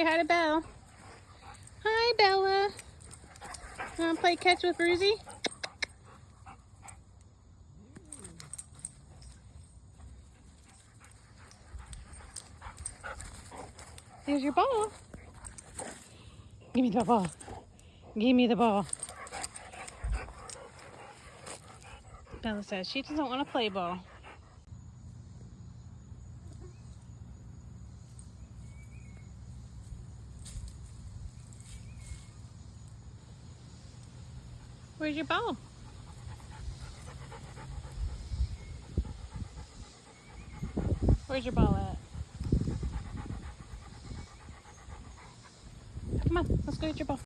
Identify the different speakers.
Speaker 1: say hi to Belle. Hi, Bella. Want to play catch with Rosie? There's your ball. Give me the ball. Give me the ball. Bella says she doesn't want to play ball. Where's your ball? Where's your ball at? Come on, let's go get your ball.